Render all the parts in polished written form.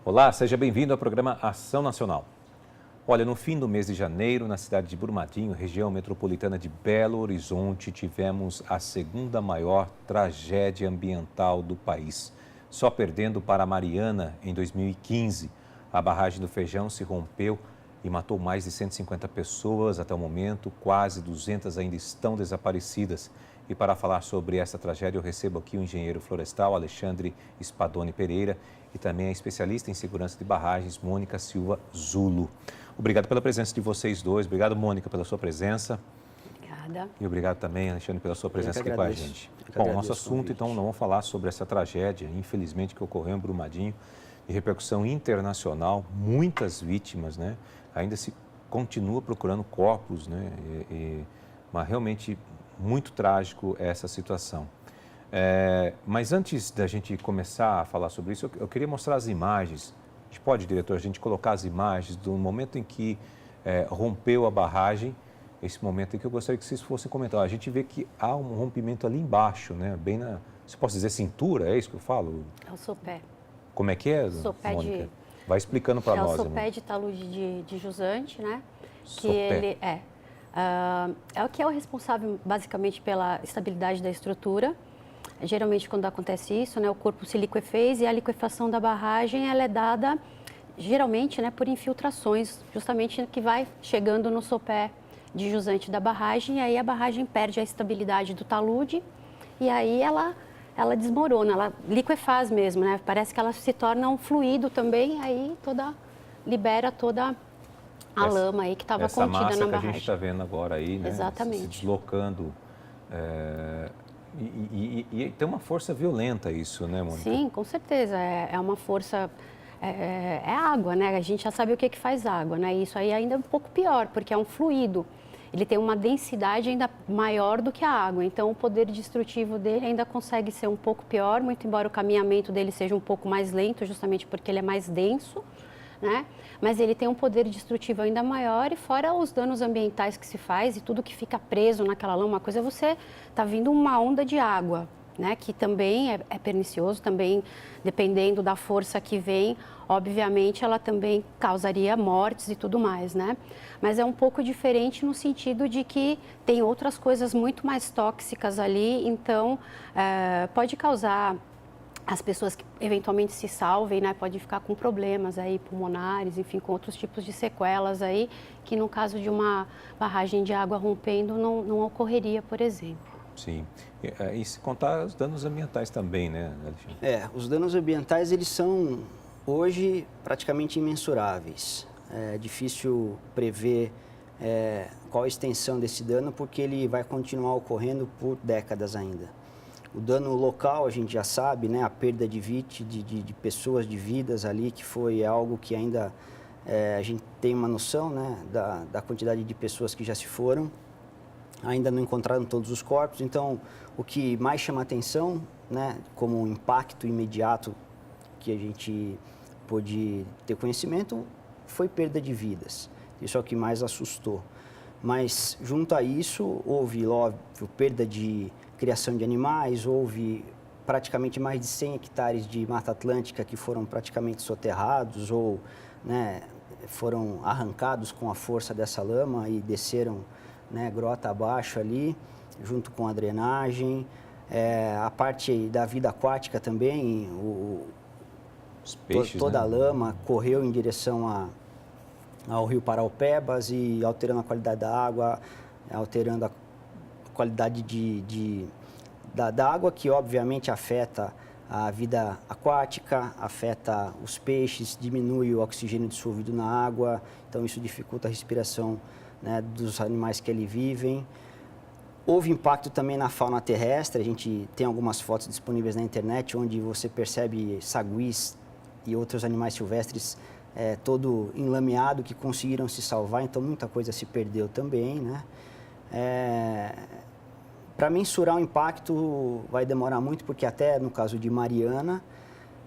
Olá, seja bem-vindo ao programa Ação Nacional. Olha, no fim do mês de janeiro, na cidade de Brumadinho, região metropolitana de Belo Horizonte, tivemos a segunda maior tragédia ambiental do país. Só perdendo para a Mariana em 2015. A barragem do Feijão se rompeu e matou mais de 150 pessoas até o momento, quase 200 ainda estão desaparecidas. E para falar sobre essa tragédia, eu recebo aqui o engenheiro florestal Alexandre Spadoni Pereira e também a especialista em segurança de barragens, Mônica Silva Zulo. Obrigado pela presença de vocês dois. Obrigado, Mônica, pela sua presença. Obrigada. E obrigado também, Alexandre, pela sua presença aqui com a gente. Bom, nosso assunto, então, nós vamos falar sobre essa tragédia, infelizmente, que ocorreu em Brumadinho, de repercussão internacional, muitas vítimas, né? Ainda se continua procurando corpos, né? Mas realmente muito trágico essa situação. Mas antes da gente começar a falar sobre isso, eu queria mostrar as imagens. A gente pode, diretor, a gente colocar as imagens do momento em que rompeu a barragem, esse momento em que eu gostaria que vocês fossem comentar. A gente vê que há um rompimento ali embaixo, né? Bem na, se posso dizer cintura, é isso que eu falo? É o sopé. Como é que é, Sopé Mônica? de... Vai explicando para nós. É o sopé de talude de jusante, né? Que Sopé. ele é o que é o responsável basicamente pela estabilidade da estrutura. Geralmente, quando acontece isso, né, o corpo se liquefez e a liquefação da barragem ela é dada, geralmente, né, por infiltrações, justamente que vai chegando no sopé de jusante da barragem, e aí a barragem perde a estabilidade do talude e aí ela desmorona, ela liquefaz mesmo, né? Parece que ela se torna um fluido também, aí libera toda a lama aí que estava contida na barragem. Essa massa que a gente está vendo agora aí, né? Exatamente. Se deslocando. E tem uma força violenta isso, né, Mônica? Sim, com certeza. É uma força... É água, né? A gente já sabe o que faz água, né? Isso aí ainda é um pouco pior, porque é um fluido. Ele tem uma densidade ainda maior do que a água. Então, o poder destrutivo dele ainda consegue ser um pouco pior, muito embora o caminhamento dele seja um pouco mais lento, justamente porque ele é mais denso, né? Mas ele tem um poder destrutivo ainda maior, e fora os danos ambientais que se faz e tudo que fica preso naquela lama. Uma coisa é você tá vindo uma onda de água, né, que também é pernicioso, também dependendo da força que vem, obviamente ela também causaria mortes e tudo mais, né? Mas é um pouco diferente no sentido de que tem outras coisas muito mais tóxicas ali, então pode causar as pessoas que eventualmente se salvem, né, pode ficar com problemas aí pulmonares, enfim, com outros tipos de sequelas aí, que no caso de uma barragem de água rompendo não ocorreria, por exemplo. Sim. E se contar os danos ambientais também, né, Alexandre? Os danos ambientais, eles são, hoje, praticamente imensuráveis. É difícil prever qual a extensão desse dano, porque ele vai continuar ocorrendo por décadas ainda. O dano local, a gente já sabe, né, a perda de pessoas, de vidas ali, que foi algo que ainda a gente tem uma noção, né, da quantidade de pessoas que já se foram. Ainda não encontraram todos os corpos, então o que mais chama atenção, né, como um impacto imediato que a gente pôde ter conhecimento, foi perda de vidas. Isso é o que mais assustou. Mas, junto a isso, houve, óbvio, perda de criação de animais, houve praticamente mais de 100 hectares de Mata Atlântica que foram praticamente soterrados ou, né, foram arrancados com a força dessa lama e desceram, né, grota abaixo ali, junto com a drenagem. A parte da vida aquática também, os peixes, toda né? a lama correu em direção ao rio Paraupebas e alterando a qualidade da água, alterando a qualidade da água, que obviamente afeta a vida aquática, afeta os peixes, diminui o oxigênio dissolvido na água, então isso dificulta a respiração, né, dos animais que ali vivem. Houve impacto também na fauna terrestre, a gente tem algumas fotos disponíveis na internet, onde você percebe saguis e outros animais silvestres todo enlameado, que conseguiram se salvar, então muita coisa se perdeu também, né? Para mensurar o impacto vai demorar muito, porque até no caso de Mariana,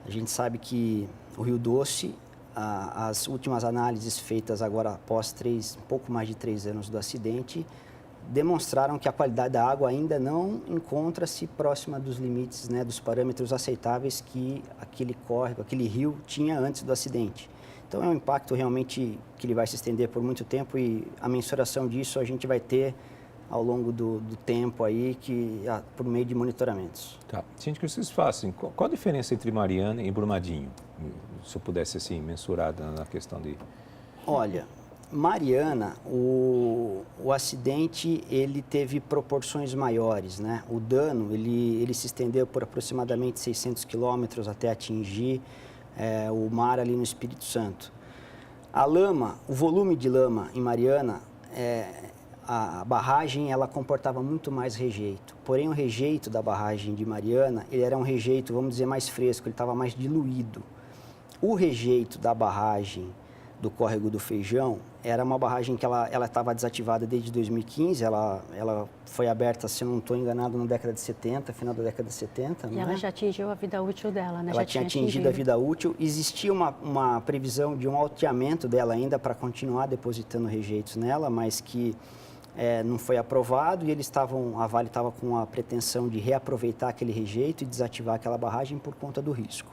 a gente sabe que o Rio Doce, as últimas análises feitas agora após um pouco mais de 3 anos do acidente, demonstraram que a qualidade da água ainda não encontra-se próxima dos limites, né, dos parâmetros aceitáveis que aquele córrego, aquele rio tinha antes do acidente. Então é um impacto realmente que ele vai se estender por muito tempo e a mensuração disso a gente vai ter ao longo do tempo aí, por meio de monitoramentos. Tá. Gente, que vocês façam, qual a diferença entre Mariana e Brumadinho? Se eu pudesse, assim, mensurar na questão de... Olha, Mariana, o acidente, ele teve proporções maiores, né? O dano, ele se estendeu por aproximadamente 600 quilômetros até atingir o mar ali no Espírito Santo. A lama, o volume de lama em Mariana, a barragem, ela comportava muito mais rejeito. Porém, o rejeito da barragem de Mariana, ele era um rejeito, vamos dizer, mais fresco, ele estava mais diluído. O rejeito da barragem do Córrego do Feijão era uma barragem que ela estava desativada desde 2015, ela foi aberta, se não estou enganado, na década de 70, final da década de 70. E ela já atingiu a vida útil dela, né? Ela tinha atingido a vida útil. Existia uma previsão de um alteamento dela ainda para continuar depositando rejeitos nela, mas que não foi aprovado e a Vale estava com a pretensão de reaproveitar aquele rejeito e desativar aquela barragem por conta do risco.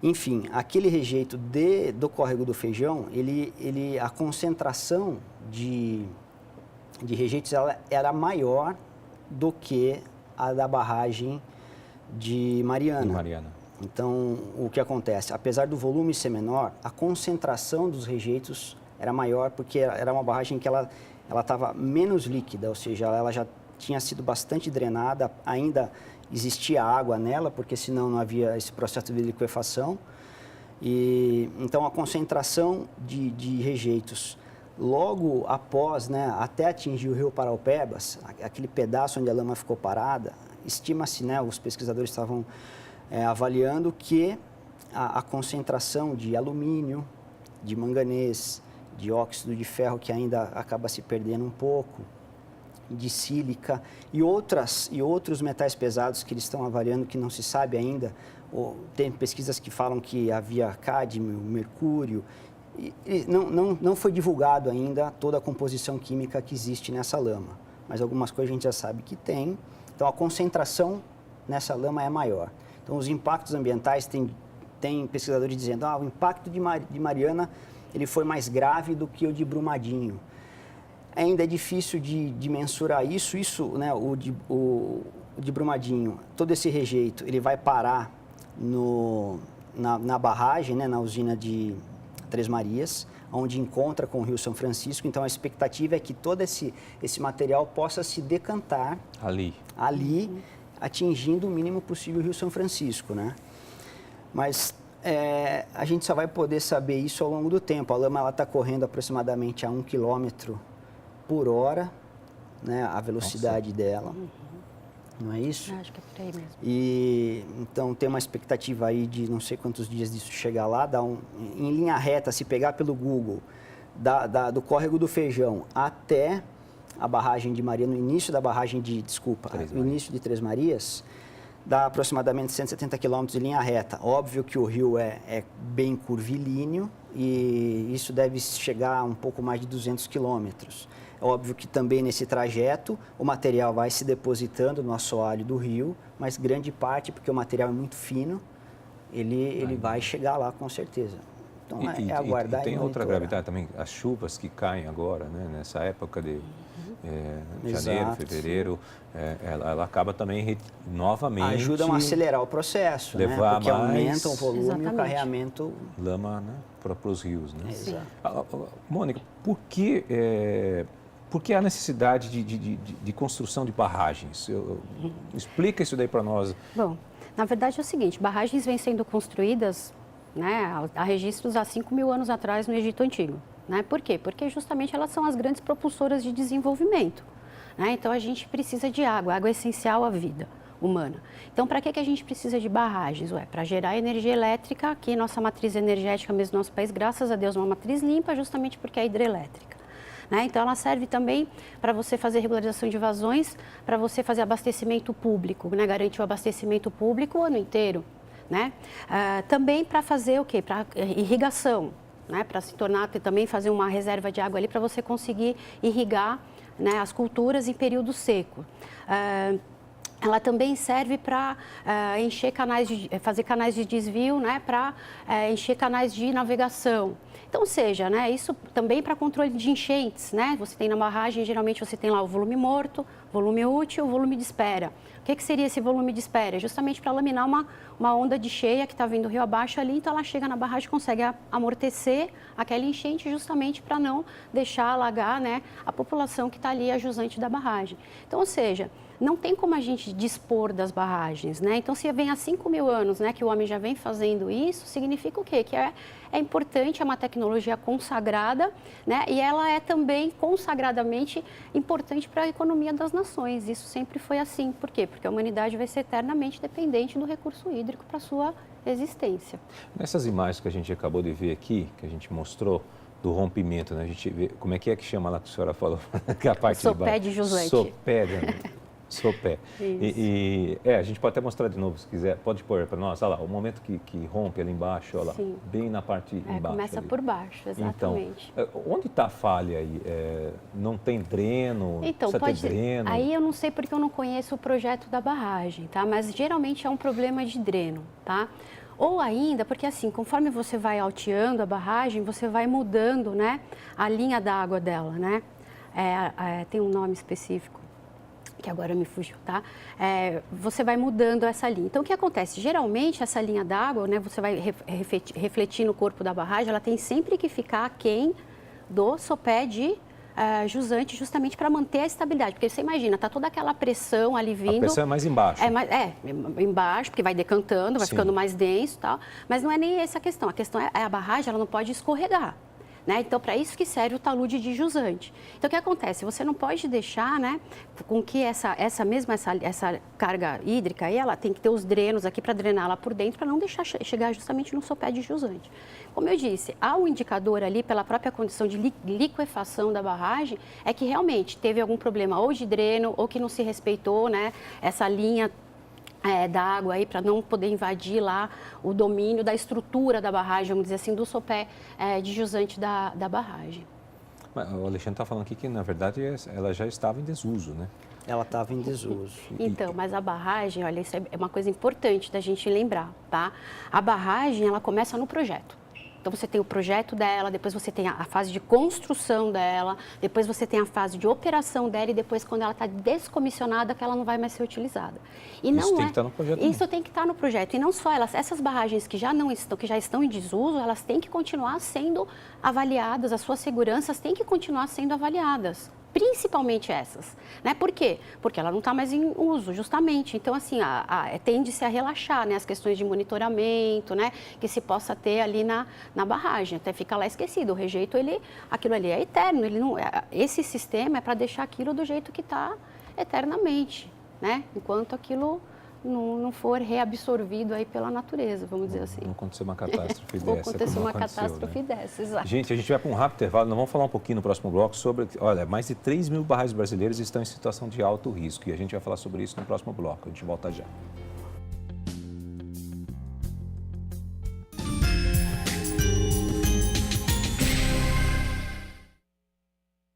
Enfim, aquele rejeito do Córrego do Feijão, a concentração de rejeitos era maior do que a da barragem de Mariana. Então, o que acontece? Apesar do volume ser menor, a concentração dos rejeitos era maior porque era uma barragem que ela estava menos líquida, ou seja, ela já tinha sido bastante drenada, ainda existia água nela, porque senão não havia esse processo de liquefação. Então, a concentração de rejeitos, logo após, né, até atingir o rio Paraupebas, aquele pedaço onde a lama ficou parada, estima-se, né, os pesquisadores estavam avaliando que a concentração de alumínio, de manganês, de óxido de ferro, que ainda acaba se perdendo um pouco, de sílica e outros metais pesados que eles estão avaliando que não se sabe ainda. Tem pesquisas que falam que havia cádmio, mercúrio. Não foi divulgado ainda toda a composição química que existe nessa lama, mas algumas coisas a gente já sabe que tem. Então, a concentração nessa lama é maior. Então, os impactos ambientais, tem pesquisadores dizendo o impacto de Mariana ele foi mais grave do que o de Brumadinho. Ainda é difícil de mensurar isso, né, o de Brumadinho, todo esse rejeito, ele vai parar na barragem, né, na usina de Três Marias, onde encontra com o Rio São Francisco. Então, a expectativa é que todo esse material possa se decantar ali, atingindo o mínimo possível o Rio São Francisco, né? Mas a gente só vai poder saber isso ao longo do tempo. A lama está correndo aproximadamente a 1 km por hora, né, a velocidade dela. Não é isso? Acho que é por aí mesmo. E então tem uma expectativa aí de não sei quantos dias disso chegar lá, em linha reta, se pegar pelo Google, do Córrego do Feijão até a barragem de Maria, no início da barragem no início de Três Marias, dá aproximadamente 170 quilômetros em linha reta. Óbvio que o rio é bem curvilíneo e isso deve chegar a um pouco mais de 200 quilômetros. É óbvio que também nesse trajeto o material vai se depositando no assoalho do rio, mas grande parte, porque o material é muito fino, ele vai chegar lá com certeza. Então aguardar e tem outra gravidade também, as chuvas que caem agora, né, nessa época de janeiro, fevereiro, ela acaba também novamente... Ajudam a acelerar o processo, né? Porque aumentam o volume e o carreamento... Lama, né, para os rios, né? Exato. Mônica, por que há necessidade de construção de barragens? Explica isso daí para nós. Bom, na verdade é o seguinte, barragens vêm sendo construídas, né, há registros há 5.000 anos atrás no Egito Antigo. Né? Por quê? Porque justamente elas são as grandes propulsoras de desenvolvimento. Né? Então, a gente precisa de água, água é essencial à vida humana. Então, para que a gente precisa de barragens? Para gerar energia elétrica, aqui nossa matriz energética mesmo no nosso país, graças a Deus, é uma matriz limpa, justamente porque é hidrelétrica. Né? Então, ela serve também para você fazer regularização de vazões, para você fazer abastecimento público, né? Garantir o abastecimento público o ano inteiro. Né? Também para fazer o quê? Para irrigação. Né, para se tornar, também fazer uma reserva de água ali para você conseguir irrigar né, as culturas em período seco. Ela também serve para encher fazer canais de desvio, né, para encher canais de navegação. Então, ou seja, né, isso também para controle de enchentes, né? Você tem na barragem, geralmente você tem lá o volume morto, volume útil, volume de espera. O que seria esse volume de espera? Justamente para laminar uma onda de cheia que está vindo rio abaixo ali, então ela chega na barragem e consegue amortecer aquela enchente justamente para não deixar alagar, né, a população que está ali, a jusante da barragem. Então, ou seja, não tem como a gente dispor das barragens, né? Então, se vem há 5.000 anos, né, que o homem já vem fazendo isso, significa o quê? Que é importante, é uma tecnologia consagrada, né? E ela é também consagradamente importante para a economia das nações. Isso sempre foi assim. Por quê? Porque a humanidade vai ser eternamente dependente do recurso hídrico para sua existência. Nessas imagens que a gente acabou de ver aqui, que a gente mostrou, do rompimento, né? A gente vê, como é que chama lá que a senhora falou? Que a parte sopé de jusante. Sopé, né? Sopé. A gente pode até mostrar de novo, se quiser. Pode pôr para nós. Olha lá, o momento que rompe ali embaixo, olha lá, bem na parte embaixo. Começa ali. Por baixo, exatamente. Então, onde está a falha aí? Não tem dreno? Então, precisa ter dreno? Aí eu não sei porque eu não conheço o projeto da barragem, tá? Mas geralmente é um problema de dreno, tá? Ou ainda, porque assim, conforme você vai alteando a barragem, você vai mudando, né, a linha d'água dela, né? Tem um nome específico, que agora me fugiu, tá? Você vai mudando essa linha. Então, o que acontece? Geralmente, essa linha d'água, né, você vai refletir no corpo da barragem, ela tem sempre que ficar aquém do sopé de jusante, justamente para manter a estabilidade. Porque você imagina, tá toda aquela pressão ali vindo... A pressão é mais embaixo. Embaixo, porque vai decantando, vai ficando mais denso e tal. Mas não é nem essa a questão. A questão é a barragem, ela não pode escorregar. Né? Então, para isso que serve o talude de jusante. Então, o que acontece? Você não pode deixar, né, com que essa carga hídrica aí, ela tem que ter os drenos aqui para drenar lá por dentro, para não deixar chegar justamente no sopé de jusante. Como eu disse, há um indicador ali, pela própria condição de liquefação da barragem, é que realmente teve algum problema ou de dreno, ou que não se respeitou, né, essa linha da água aí para não poder invadir lá o domínio da estrutura da barragem, vamos dizer assim, do sopé de jusante da barragem. Mas o Alexandre está falando aqui que, na verdade, ela já estava em desuso, né? Ela estava em desuso. Então, mas a barragem, olha, isso é uma coisa importante da gente lembrar, tá? A barragem, ela começa no projeto. Então, você tem o projeto dela, depois você tem a fase de construção dela, depois você tem a fase de operação dela e depois, quando ela está descomissionada, que ela não vai mais ser utilizada. E isso tem que estar no projeto. Isso tem que estar no projeto. E não só elas, essas barragens que já estão em desuso, elas têm que continuar sendo avaliadas, as suas seguranças têm que continuar sendo avaliadas. Principalmente essas, né? Por quê? Porque ela não está mais em uso, justamente. Então, assim, tende-se a relaxar, né? As questões de monitoramento, né? Que se possa ter ali na barragem, até fica lá esquecido. O rejeito, aquilo ali é eterno. Esse sistema é para deixar aquilo do jeito que está eternamente, né? Enquanto aquilo não for reabsorvido aí pela natureza, vamos dizer assim. Não acontecer uma catástrofe dessa. Não acontecer uma catástrofe, né? dessa, exato. Gente, a gente vai para um rápido intervalo, nós vamos falar um pouquinho no próximo bloco sobre, olha, mais de 3.000 barragens brasileiras estão em situação de alto risco e a gente vai falar sobre isso no próximo bloco. A gente volta já.